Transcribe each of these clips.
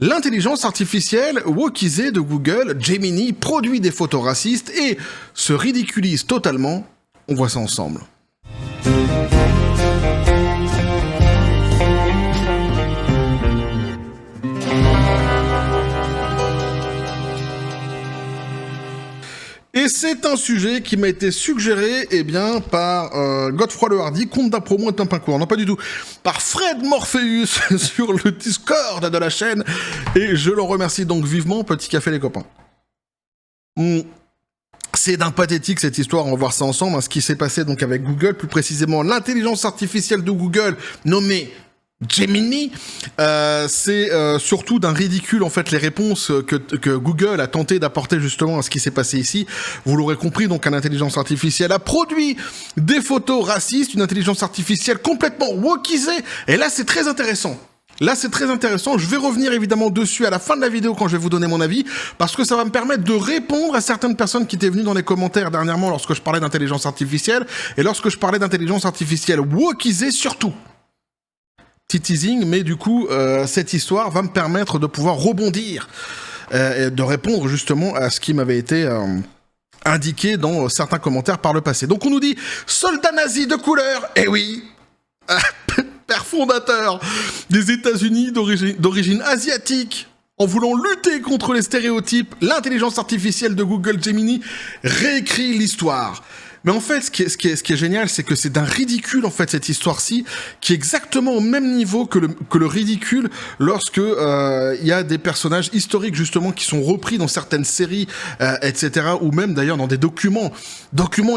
L'intelligence artificielle wokisée de Google, Gemini, produit des photos racistes et se ridiculise totalement. On voit ça ensemble. Et c'est un sujet qui m'a été suggéré, par Godefroy Le Hardy, compte d'un promo est un pain court. Non, pas du tout. Par Fred Morpheus sur le Discord de la chaîne. Et je l'en remercie donc vivement. Petit café, les copains. C'est d'un pathétique cette histoire, on va voir ça ensemble, ce qui s'est passé donc avec Google, plus précisément l'intelligence artificielle de Google, nommée Gemini, c'est surtout d'un ridicule en fait les réponses que Google a tenté d'apporter justement à ce qui s'est passé ici. Vous l'aurez compris, donc une intelligence artificielle a produit des photos racistes, une intelligence artificielle complètement wokisée, et là c'est très intéressant. Là, c'est très intéressant. Je vais revenir évidemment dessus à la fin de la vidéo quand je vais vous donner mon avis, parce que ça va me permettre de répondre à certaines personnes qui étaient venues dans les commentaires dernièrement lorsque je parlais d'intelligence artificielle, et lorsque je parlais d'intelligence artificielle wokisée surtout. Petit teasing, mais du coup, cette histoire va me permettre de pouvoir rebondir et de répondre justement à ce qui m'avait été indiqué dans certains commentaires par le passé. Donc on nous dit « Soldat nazi de couleur !» Eh oui père fondateur des États-Unis d'origine asiatique, en voulant lutter contre les stéréotypes, l'intelligence artificielle de Google Gemini réécrit l'histoire. Mais en fait, ce qui est génial, c'est que c'est d'un ridicule, en fait, cette histoire-ci, qui est exactement au même niveau que le ridicule lorsque il y a des personnages historiques, justement, qui sont repris dans certaines séries, etc., ou même, d'ailleurs, dans des documents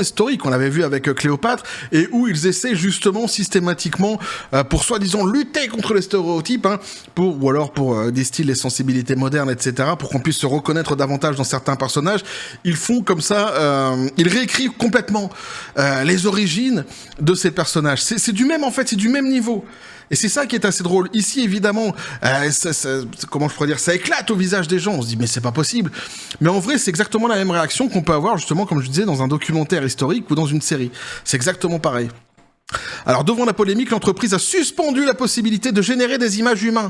historiques, on l'avait vu avec Cléopâtre, et où ils essaient, justement, systématiquement, pour soi-disant lutter contre les stéréotypes, ou alors pour distiller les sensibilités modernes, etc., pour qu'on puisse se reconnaître davantage dans certains personnages, ils font comme ça, ils réécrivent complètement les origines de ces personnages. C'est du même, en fait, c'est du même niveau. Et c'est ça qui est assez drôle. Ici, évidemment, comment je pourrais dire, ça éclate au visage des gens. On se dit, mais c'est pas possible. Mais en vrai, c'est exactement la même réaction qu'on peut avoir, justement, comme je disais, dans un documentaire historique ou dans une série. C'est exactement pareil. Alors, devant la polémique, l'entreprise a suspendu la possibilité de générer des images humaines.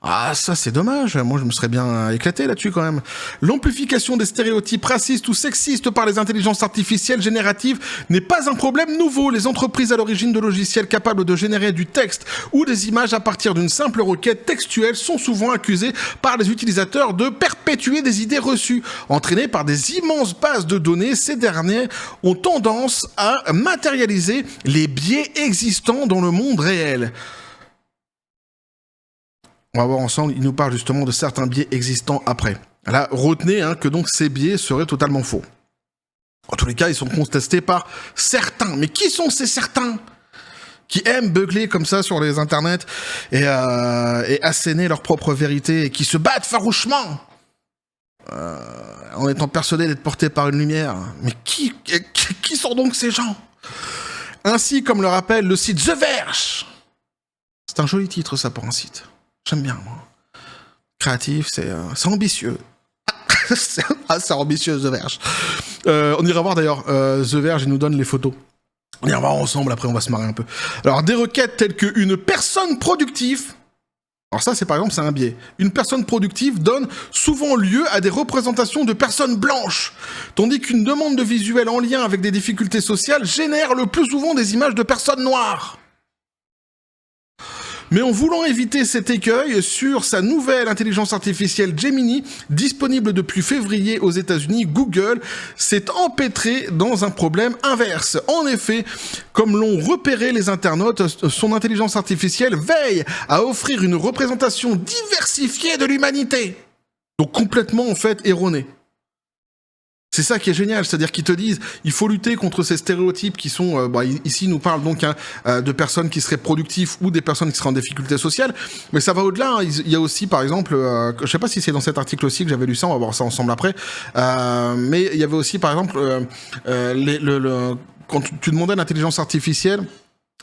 Ah, ça c'est dommage, moi je me serais bien éclaté là-dessus quand même. L'amplification des stéréotypes racistes ou sexistes par les intelligences artificielles génératives n'est pas un problème nouveau. Les entreprises à l'origine de logiciels capables de générer du texte ou des images à partir d'une simple requête textuelle sont souvent accusées par les utilisateurs de perpétuer des idées reçues. Entraînées par des immenses bases de données, ces derniers ont tendance à matérialiser les biais existants dans le monde réel. On va voir ensemble, il nous parle justement de certains biais existants après. Là, retenez que donc ces biais seraient totalement faux. En tous les cas, ils sont contestés par certains. Mais qui sont ces certains qui aiment beugler comme ça sur les internets et asséner leur propre vérité et qui se battent farouchement en étant persuadés d'être portés par une lumière? Mais qui sont donc ces gens? Ainsi, comme le rappelle le site The Verge. C'est un joli titre ça pour un site. J'aime bien, moi. Créatif, c'est ambitieux. C'est ambitieux, The Verge. On ira voir d'ailleurs The Verge, il nous donne les photos. On ira voir ensemble, après on va se marrer un peu. Alors, des requêtes telles qu'une personne productive. Alors ça, c'est par exemple, c'est un biais. Une personne productive donne souvent lieu à des représentations de personnes blanches, tandis qu'une demande de visuel en lien avec des difficultés sociales génère le plus souvent des images de personnes noires. Mais en voulant éviter cet écueil, sur sa nouvelle intelligence artificielle Gemini, disponible depuis février aux États-Unis, Google s'est empêtré dans un problème inverse. En effet, comme l'ont repéré les internautes, son intelligence artificielle veille à offrir une représentation diversifiée de l'humanité. Donc complètement, en fait, erronée. C'est ça qui est génial, c'est-à-dire qu'ils te disent il faut lutter contre ces stéréotypes qui sont, ici ils nous parlent donc de personnes qui seraient productives ou des personnes qui seraient en difficulté sociale, mais ça va au-delà, il y a aussi par exemple, je sais pas si c'est dans cet article aussi que j'avais lu ça, on va voir ça ensemble après, mais il y avait aussi par exemple, quand tu demandais à l'intelligence artificielle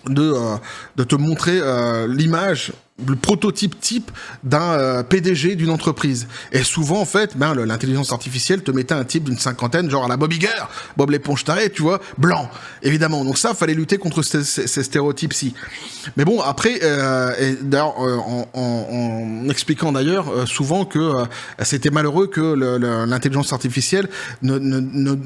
de te montrer l'image le prototype type d'un PDG d'une entreprise. Et souvent, en fait, l'intelligence artificielle te mettait un type d'une cinquantaine, genre à la Bob Iger, Bob l'éponge tarée, tu vois, blanc, évidemment. Donc ça, fallait lutter contre ces stéréotypes-ci. Mais bon, après, et d'ailleurs, en expliquant d'ailleurs souvent que c'était malheureux que l'intelligence artificielle ne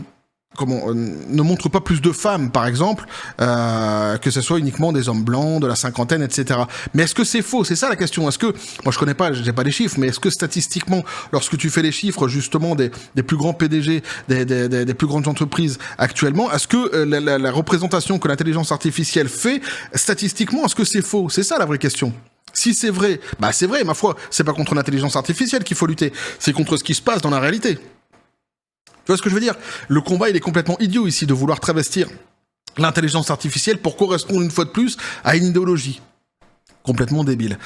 montre pas plus de femmes, par exemple, que ce soit uniquement des hommes blancs, de la cinquantaine, etc. Mais est-ce que c'est faux? C'est ça la question. Est-ce que, moi je connais pas, j'ai pas les chiffres, mais est-ce que statistiquement, lorsque tu fais les chiffres justement des plus grands PDG, des plus grandes entreprises actuellement, est-ce que la représentation que l'intelligence artificielle fait, statistiquement, est-ce que c'est faux? C'est ça la vraie question. Si c'est vrai, bah c'est vrai, ma foi, c'est pas contre l'intelligence artificielle qu'il faut lutter, c'est contre ce qui se passe dans la réalité. Tu vois ce que je veux dire? Le combat, il est complètement idiot ici de vouloir travestir l'intelligence artificielle pour correspondre une fois de plus à une idéologie. Complètement débile.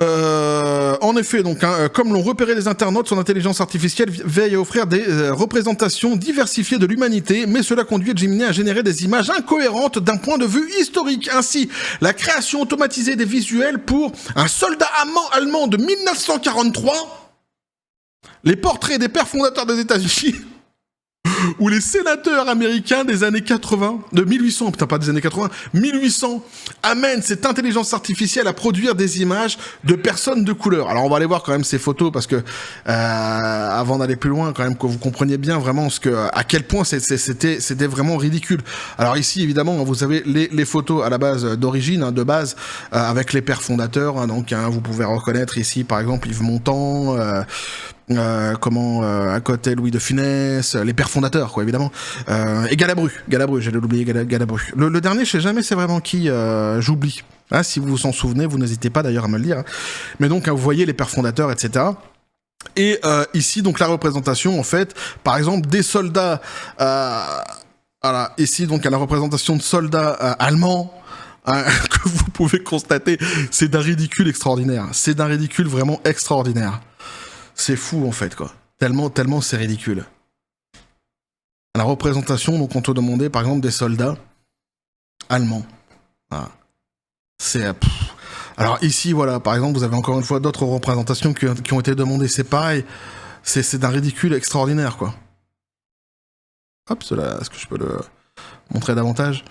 En effet, donc, comme l'ont repéré les internautes, son intelligence artificielle veille à offrir des représentations diversifiées de l'humanité, mais cela conduit Gemini à générer des images incohérentes d'un point de vue historique. Ainsi, la création automatisée des visuels pour un soldat allemand de 1943... les portraits des pères fondateurs des États-Unis ou les sénateurs américains des années 80, de 1800, putain pas des années 80, 1800, amènent cette intelligence artificielle à produire des images de personnes de couleur. Alors on va aller voir quand même ces photos parce que avant d'aller plus loin, quand même que vous compreniez bien vraiment à quel point c'était vraiment ridicule. Alors ici évidemment vous avez les photos à la base d'origine, de base, avec les pères fondateurs. Donc vous pouvez reconnaître ici par exemple Yves Montand. À côté Louis de Funès, les pères fondateurs quoi évidemment, et Galabru, j'allais l'oublier, Galabru. Le dernier je sais jamais c'est vraiment qui, j'oublie. Ah, si vous vous en souvenez, vous n'hésitez pas d'ailleurs à me le dire. Mais donc vous voyez les pères fondateurs, etc. Et ici donc la représentation en fait, par exemple des soldats, voilà, ici donc à la représentation de soldats allemands. Que vous pouvez constater, c'est d'un ridicule extraordinaire. C'est d'un ridicule vraiment extraordinaire. C'est fou en fait quoi. Tellement c'est ridicule. À la représentation, donc on te demandait par exemple des soldats allemands. Voilà. Alors ici voilà, par exemple, vous avez encore une fois d'autres représentations qui ont été demandées. C'est pareil. C'est d'un ridicule extraordinaire quoi. Hop, cela, est-ce que je peux le montrer davantage ?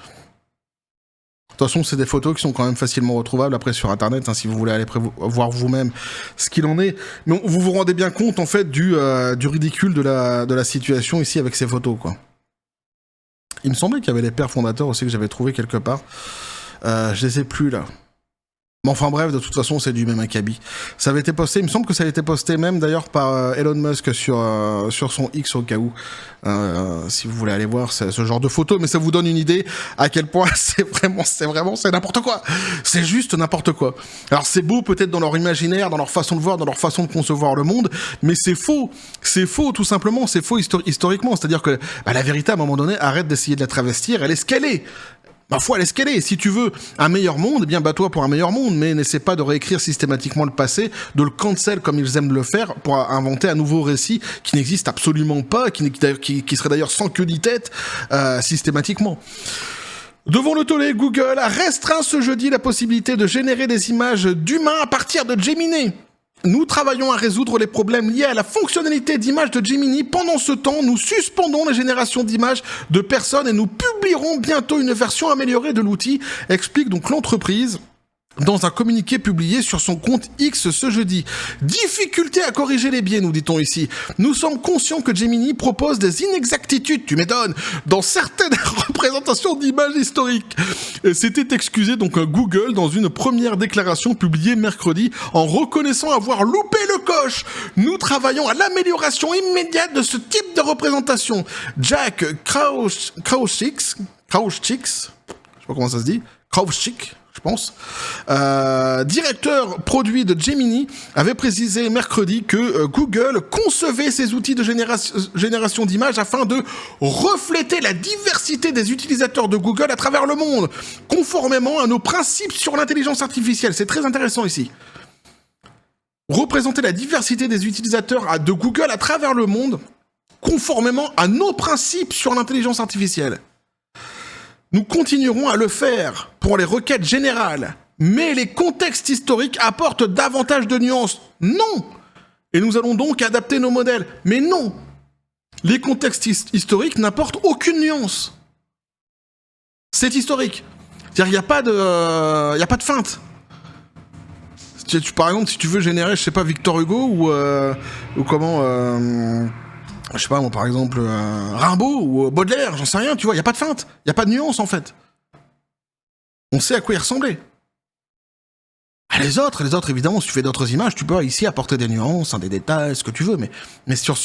De toute façon, c'est des photos qui sont quand même facilement retrouvables après sur Internet, si vous voulez aller voir vous-même ce qu'il en est. Mais vous vous rendez bien compte, en fait, du ridicule de la situation ici avec ces photos, quoi. Il me semblait qu'il y avait les pères fondateurs aussi que j'avais trouvé quelque part. Je les ai plus, là. Mais enfin bref, de toute façon, c'est du même acabit. Ça avait été posté, il me semble que ça a été posté même d'ailleurs par Elon Musk sur son X au cas où. Si vous voulez aller voir ce genre de photos, mais ça vous donne une idée à quel point c'est n'importe quoi. C'est juste n'importe quoi. Alors c'est beau peut-être dans leur imaginaire, dans leur façon de voir, dans leur façon de concevoir le monde, mais c'est faux. C'est faux tout simplement, c'est faux historiquement. C'est-à-dire que la vérité à un moment donné, arrête d'essayer de la travestir, elle est ce qu'elle est. Ma foi, elle est ce qu'elle est. Si tu veux un meilleur monde, eh bien bats-toi pour un meilleur monde, mais n'essaie pas de réécrire systématiquement le passé, de le cancel comme ils aiment le faire pour inventer un nouveau récit qui n'existe absolument pas, qui serait d'ailleurs sans queue ni tête systématiquement. Devant le tollé, Google a restreint ce jeudi la possibilité de générer des images d'humains à partir de Gemini. Nous travaillons à résoudre les problèmes liés à la fonctionnalité d'image de Gemini. Pendant ce temps, nous suspendons la génération d'images de personnes et nous publierons bientôt une version améliorée de l'outil, explique donc l'entreprise dans un communiqué publié sur son compte X ce jeudi. Difficulté à corriger les biais, nous dit-on ici. Nous sommes conscients que Gemini propose des inexactitudes, tu m'étonnes, dans certaines représentations d'images historiques. S'était excusé donc Google dans une première déclaration publiée mercredi en reconnaissant avoir loupé le coche. Nous travaillons à l'amélioration immédiate de ce type de représentation. Jack Krawczyk, je sais pas comment ça se dit, Krawczyk, je pense, directeur produit de Gemini, avait précisé mercredi que Google concevait ses outils de génération d'images afin de refléter la diversité des utilisateurs de Google à travers le monde, conformément à nos principes sur l'intelligence artificielle. C'est très intéressant ici. Représenter la diversité des utilisateurs de Google à travers le monde, conformément à nos principes sur l'intelligence artificielle. Nous continuerons à le faire pour les requêtes générales, Mais les contextes historiques apportent davantage de nuances. Non. Et nous allons donc adapter nos modèles. Mais non. Les contextes historiques n'apportent aucune nuance. C'est historique. C'est-à-dire qu'il n'y a pas de feinte. Par exemple, si tu veux générer, je sais pas, Victor Hugo ou comment... je sais pas, moi, par exemple, Rimbaud ou Baudelaire, j'en sais rien, tu vois, il n'y a pas de feinte. Il n'y a pas de nuance, en fait. On sait à quoi il ressemblait. Les autres, évidemment, si tu fais d'autres images, tu peux ici apporter des nuances, des détails, ce que tu veux, mais sur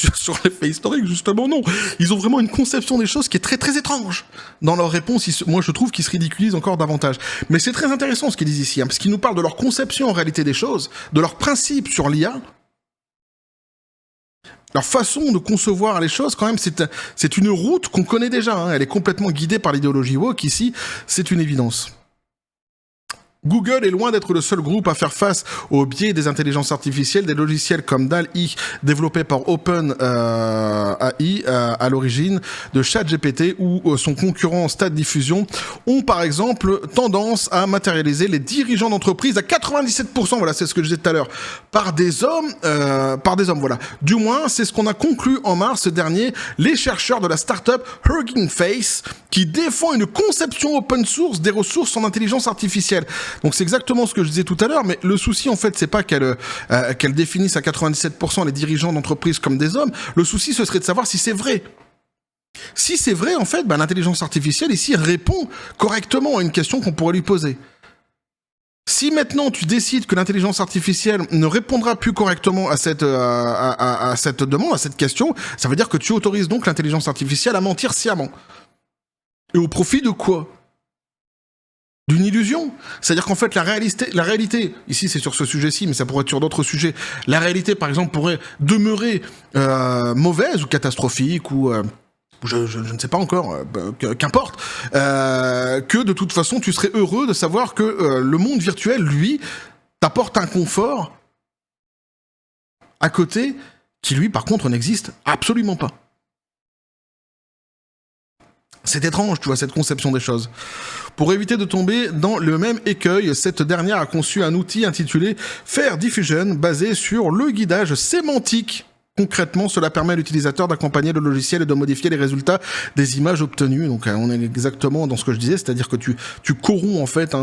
les faits historiques, justement, non. Ils ont vraiment une conception des choses qui est très, très étrange. Dans leur réponse, moi, je trouve qu'ils se ridiculisent encore davantage. Mais c'est très intéressant ce qu'ils disent ici, parce qu'ils nous parlent de leur conception, en réalité, des choses, de leurs principes sur l'IA. Leur façon de concevoir les choses, quand même, c'est une route qu'on connaît déjà. Elle est complètement guidée par l'idéologie woke, ici, c'est une évidence. Google est loin d'être le seul groupe à faire face au biais des intelligences artificielles. Des logiciels comme DALL-E, développés par OpenAI à l'origine de ChatGPT ou son concurrent Stade Diffusion, ont par exemple tendance à matérialiser les dirigeants d'entreprise à 97%, voilà, c'est ce que je disais tout à l'heure, par des hommes, voilà. Du moins, c'est ce qu'on a conclu en mars dernier, les chercheurs de la start-up Hugging Face, qui défend une conception open source des ressources en intelligence artificielle. Donc c'est exactement ce que je disais tout à l'heure, mais le souci en fait c'est pas qu'elle définisse à 97% les dirigeants d'entreprise comme des hommes, le souci ce serait de savoir si c'est vrai. Si c'est vrai en fait, l'intelligence artificielle ici répond correctement à une question qu'on pourrait lui poser. Si maintenant tu décides que l'intelligence artificielle ne répondra plus correctement à cette demande, à cette question, ça veut dire que tu autorises donc l'intelligence artificielle à mentir sciemment. Et au profit de quoi ? D'une illusion. C'est-à-dire qu'en fait, la réalité, ici c'est sur ce sujet-ci, mais ça pourrait être sur d'autres sujets, la réalité, par exemple, pourrait demeurer mauvaise ou catastrophique ou... je ne sais pas encore, qu'importe, que de toute façon, tu serais heureux de savoir que le monde virtuel, lui, t'apporte un confort à côté qui, lui, par contre, n'existe absolument pas. C'est étrange, tu vois, cette conception des choses. Pour éviter de tomber dans le même écueil, cette dernière a conçu un outil intitulé Fair Diffusion, basé sur le guidage sémantique. Concrètement, cela permet à l'utilisateur d'accompagner le logiciel et de modifier les résultats des images obtenues. Donc, on est exactement dans ce que je disais, c'est-à-dire que tu corromps en fait,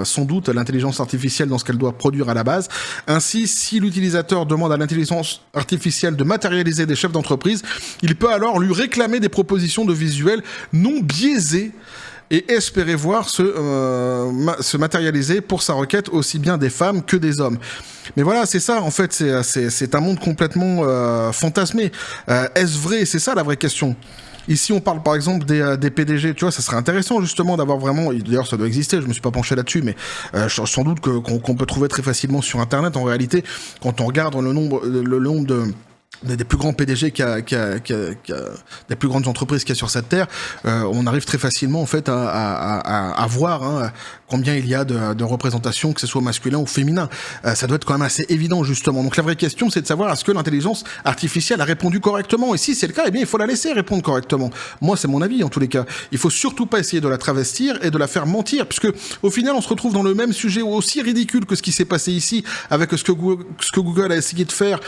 sans doute, l'intelligence artificielle dans ce qu'elle doit produire à la base. Ainsi, si l'utilisateur demande à l'intelligence artificielle de matérialiser des chefs d'entreprise, il peut alors lui réclamer des propositions de visuels non biaisés et espérer voir se matérialiser pour sa requête aussi bien des femmes que des hommes. Mais voilà, c'est ça, en fait, c'est un monde complètement fantasmé. Est-ce vrai ? C'est ça la vraie question. Ici, on parle par exemple des PDG, tu vois, ça serait intéressant justement d'avoir vraiment, d'ailleurs ça doit exister, je me suis pas penché là-dessus, mais sans doute qu'on peut trouver très facilement sur Internet. En réalité, quand on regarde le nombre des plus grands PDG des plus grandes entreprises qu'il y a sur cette terre, on arrive très facilement en fait à voir combien il y a de représentations, que ce soit masculin ou féminin. Ça doit être quand même assez évident justement. Donc la vraie question c'est de savoir est-ce que l'intelligence artificielle a répondu correctement, et si c'est le cas, eh bien il faut la laisser répondre correctement. Moi c'est mon avis en tous les cas. Il faut surtout pas essayer de la travestir et de la faire mentir, puisque au final on se retrouve dans le même sujet aussi ridicule que ce qui s'est passé ici avec ce que Google a essayé de faire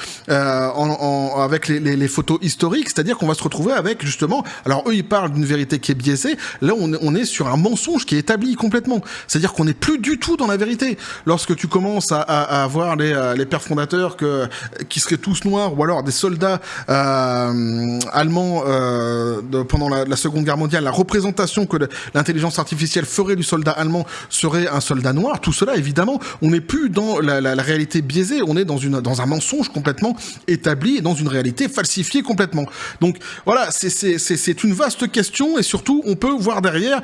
avec les photos historiques, c'est-à-dire qu'on va se retrouver avec justement, alors eux ils parlent d'une vérité qui est biaisée, là on est sur un mensonge qui est établi complètement, c'est-à-dire qu'on n'est plus du tout dans la vérité. Lorsque tu commences à voir les pères fondateurs qui seraient tous noirs, ou alors des soldats allemands pendant la Seconde Guerre mondiale, la représentation que l'intelligence artificielle ferait du soldat allemand serait un soldat noir, tout cela évidemment, on n'est plus dans la réalité biaisée, on est dans un mensonge complètement établi, dans une réalité falsifiée complètement. Donc voilà, c'est une vaste question, et surtout on peut voir derrière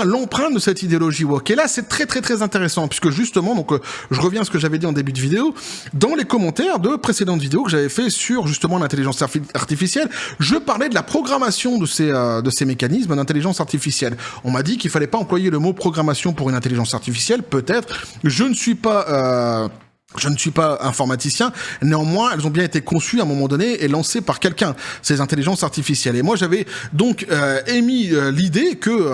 l'empreinte de cette idéologie woke. Et là c'est très très très intéressant, puisque justement, donc je reviens à ce que j'avais dit en début de vidéo, dans les commentaires de précédentes vidéos que j'avais fait sur justement l'intelligence artificielle, je parlais de la programmation de ces mécanismes d'intelligence artificielle. On m'a dit qu'il fallait pas employer le mot programmation pour une intelligence artificielle, peut-être. Je ne suis pas Je ne suis pas informaticien, néanmoins, elles ont bien été conçues à un moment donné et lancées par quelqu'un, ces intelligences artificielles. Et moi, j'avais donc émis l'idée que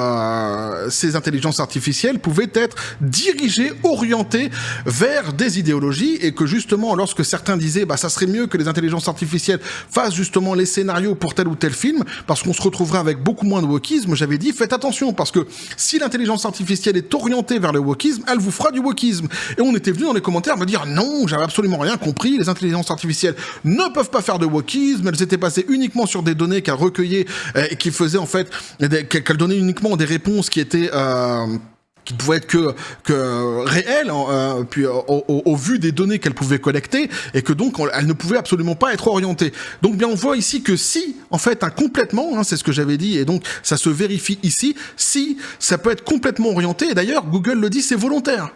ces intelligences artificielles pouvaient être dirigées, orientées vers des idéologies, et que justement, lorsque certains disaient ça serait mieux que les intelligences artificielles fassent justement les scénarios pour tel ou tel film, parce qu'on se retrouverait avec beaucoup moins de wokisme, j'avais dit faites attention, parce que si l'intelligence artificielle est orientée vers le wokisme, elle vous fera du wokisme. Et on était venu dans les commentaires me dire non, j'avais absolument rien compris, les intelligences artificielles ne peuvent pas faire de wokisme, elles étaient basées uniquement sur des données qu'elles recueillaient et qui faisaient en fait, qu'elles donnaient uniquement des réponses qui étaient... qui pouvaient être que réelles, puis au vu des données qu'elles pouvaient collecter, et que donc elles ne pouvaient absolument pas être orientées. Donc bien on voit ici que si, en fait, complètement, c'est ce que j'avais dit, et donc ça se vérifie ici, si ça peut être complètement orienté, et d'ailleurs Google le dit, c'est volontaire.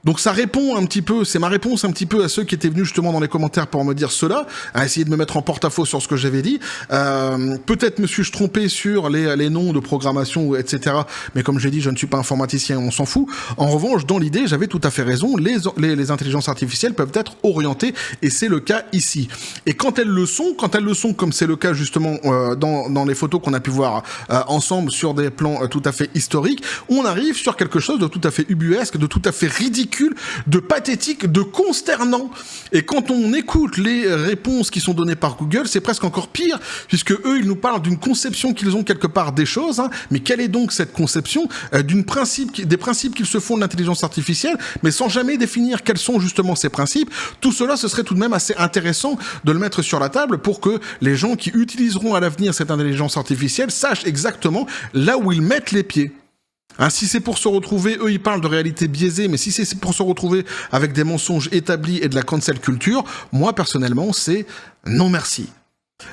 Donc ça répond un petit peu, c'est ma réponse un petit peu à ceux qui étaient venus justement dans les commentaires pour me dire cela, à essayer de me mettre en porte-à-faux sur ce que j'avais dit. Peut-être me suis-je trompé sur les noms de programmation, etc. Mais comme j'ai dit, je ne suis pas informaticien, on s'en fout. En revanche, dans l'idée, j'avais tout à fait raison, les intelligences artificielles peuvent être orientées, et c'est le cas ici. Et quand elles le sont, comme c'est le cas justement dans les photos qu'on a pu voir ensemble sur des plans tout à fait historiques, on arrive sur quelque chose de tout à fait ubuesque, de tout à fait ridicule, de pathétique, de consternant. Et quand on écoute les réponses qui sont données par Google, c'est presque encore pire, puisque eux, ils nous parlent d'une conception qu'ils ont quelque part des choses, mais quelle est donc cette conception des principes qu'ils se font de l'intelligence artificielle, mais sans jamais définir quels sont justement ces principes. Tout cela, ce serait tout de même assez intéressant de le mettre sur la table pour que les gens qui utiliseront à l'avenir cette intelligence artificielle sachent exactement là où ils mettent les pieds. Si c'est pour se retrouver, eux ils parlent de réalité biaisée, mais si c'est pour se retrouver avec des mensonges établis et de la cancel culture, moi personnellement c'est non merci.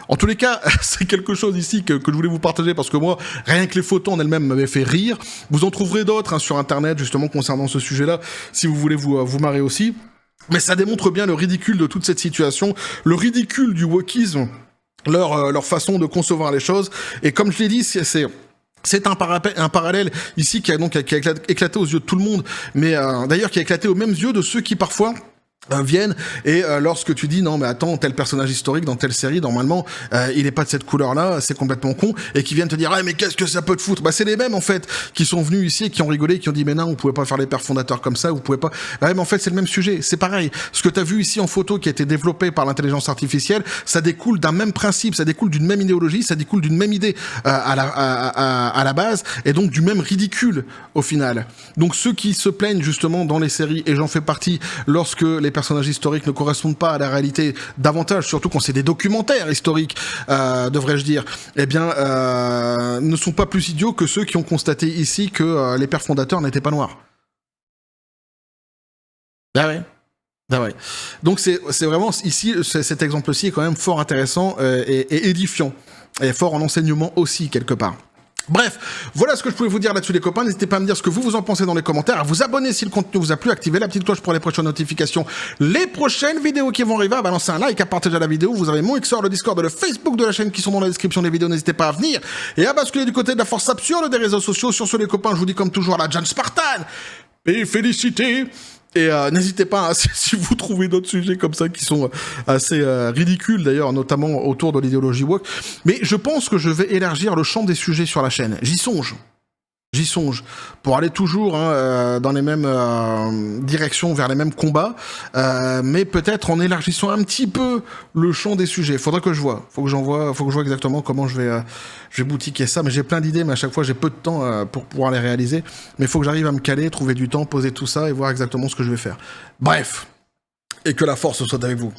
En tous les cas, c'est quelque chose ici que je voulais vous partager, parce que moi, rien que les photos en elles-mêmes m'avaient fait rire. Vous en trouverez d'autres sur internet justement concernant ce sujet-là, si vous voulez vous marrer aussi. Mais ça démontre bien le ridicule de toute cette situation, le ridicule du wokisme, leur façon de concevoir les choses. Et comme je l'ai dit, c'est un parallèle ici qui a éclaté aux yeux de tout le monde, mais d'ailleurs qui a éclaté aux mêmes yeux de ceux qui parfois viennent et lorsque tu dis non mais attends, tel personnage historique dans telle série normalement il est pas de cette couleur là, c'est complètement con, et qui viennent te dire mais qu'est-ce que ça peut te foutre, c'est les mêmes en fait qui sont venus ici et qui ont rigolé, qui ont dit mais non, vous pouvez pas faire les pères fondateurs comme ça, vous pouvez pas. Mais en fait c'est le même sujet, c'est pareil, ce que tu as vu ici en photo qui a été développé par l'intelligence artificielle, ça découle d'un même principe, ça découle d'une même idéologie, ça découle d'une même idée à la base, et donc du même ridicule au final. Donc ceux qui se plaignent justement dans les séries, et j'en fais partie, lorsque les personnages historiques ne correspondent pas à la réalité davantage, surtout quand c'est des documentaires historiques, devrais-je dire, ne sont pas plus idiots que ceux qui ont constaté ici que les pères fondateurs n'étaient pas noirs. Ah ouais. Donc c'est vraiment, ici, cet exemple-ci est quand même fort intéressant et édifiant, et fort en enseignement aussi, quelque part. Bref, voilà ce que je pouvais vous dire là-dessus les copains, n'hésitez pas à me dire ce que vous en pensez dans les commentaires, à vous abonner si le contenu vous a plu, activer la petite cloche pour les prochaines notifications, les prochaines vidéos qui vont arriver, à balancer un like, à partager la vidéo, vous avez mon XOR, le Discord et le Facebook de la chaîne qui sont dans la description des vidéos, n'hésitez pas à venir, et à basculer du côté de la force absurde des réseaux sociaux. Sur ce les copains, je vous dis comme toujours la John Spartan, et félicité. Et n'hésitez pas, si vous trouvez d'autres sujets comme ça qui sont assez ridicules d'ailleurs, notamment autour de l'idéologie woke. Mais je pense que je vais élargir le champ des sujets sur la chaîne. J'y songe, pour aller toujours dans les mêmes directions, vers les mêmes combats, mais peut-être en élargissant un petit peu le champ des sujets. Faudra que je vois, faut que je vois exactement comment je vais boutiquer ça, mais j'ai plein d'idées, mais à chaque fois j'ai peu de temps pour pouvoir les réaliser, mais il faut que j'arrive à me caler, trouver du temps, poser tout ça et voir exactement ce que je vais faire. Bref, et que la force soit avec vous.